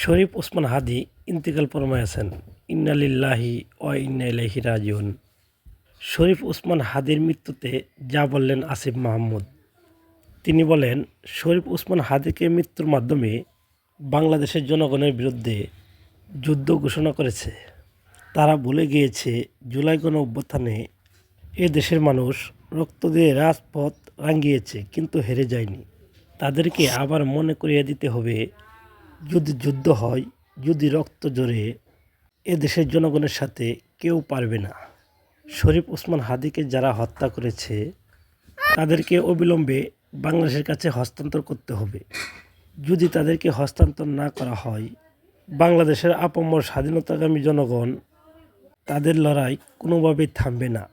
শরীফ ওসমান হাদি ইন্তেকাল ফরমায়াছেন। ইন্না লিল্লাহি ওয়া ইন্না ইলাইহি রাজিউন। শরীফ ওসমান হাদির মৃত্যুতে যা বললেন আসিফ মাহমুদ। তিনি বলেন, শরীফ ওসমান হাদিকে মৃত্যুর মাধ্যমে বাংলাদেশের জনগণের বিরুদ্ধে যুদ্ধ ঘোষণা করেছে। তারা ভুলে গিয়েছে জুলাই গণঅভ্যুত্থানে এ দেশের মানুষ রক্ত দিয়ে রাজপথ রাঙিয়েছে, কিন্তু হেরে যায়নি। তাদেরকে আবার মনে করিয়ে দিতে হবে, যদি যুদ্ধ হয়, যদি রক্ত ঝরে, এ দেশের জনগণের সাথে কেউ পারবে না। শরীফ ওসমান হাদিকে যারা হত্যা করেছে তাদেরকে অবিলম্বে বাংলাদেশের কাছে হস্তান্তর করতে হবে। যদি তাদেরকে হস্তান্তর না করা হয়, বাংলাদেশের আপামর স্বাধীনতাকামী জনগণ, তাদের লড়াই কোনোভাবেই থামবে না।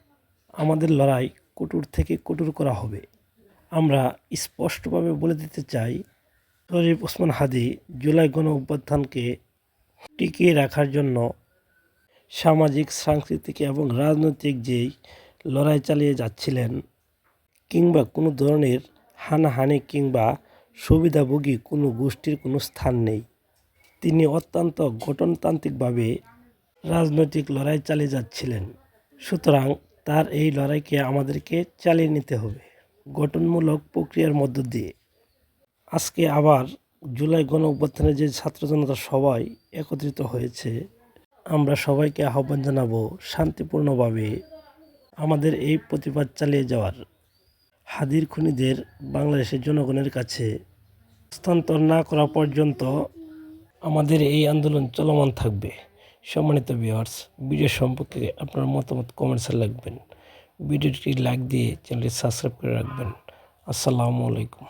আমাদের লড়াই কঠোর থেকে কঠোর করা হবে। আমরা স্পষ্টভাবে বলে দিতে চাই, শরীফ ওসমান হাদি জুলাই গণঅভ্যুত্থানকে টিকিয়ে রাখার জন্য সামাজিক, সাংস্কৃতিক এবং রাজনৈতিক যেই লড়াই চালিয়ে যাচ্ছিলেন, কিংবা কোনো ধরনের হানাহানি কিংবা সুবিধাভোগী কোনো গোষ্ঠীর কোনো স্থান নেই। তিনি অত্যন্ত গঠনতান্ত্রিকভাবে রাজনৈতিক লড়াই চালিয়ে যাচ্ছিলেন। সুতরাং তার এই লড়াইকে আমাদেরকে চালিয়ে নিতে হবে গঠনমূলক প্রক্রিয়ার মধ্য দিয়ে। আজকে আবার জুলাই গণঅভ্যুত্থানে যে ছাত্র জনতা সবাই একত্রিত হয়েছে, আমরা সবাইকে আহ্বান জানাবো শান্তিপূর্ণভাবে আমাদের এই প্রতিবাদ চালিয়ে যাওয়ার। হাদির খুনিদের বাংলাদেশের জনগণের কাছে হস্তান্তর না করা পর্যন্ত আমাদের এই আন্দোলন চলমান থাকবে। সম্মানিত ভিউয়ার্স, ভিডিও সম্পর্কে আপনার মতামত কমেন্টসে লিখবেন। ভিডিওটি লাইক দিয়ে চ্যানেলটি সাবস্ক্রাইব করে রাখবেন। আসসালামু আলাইকুম।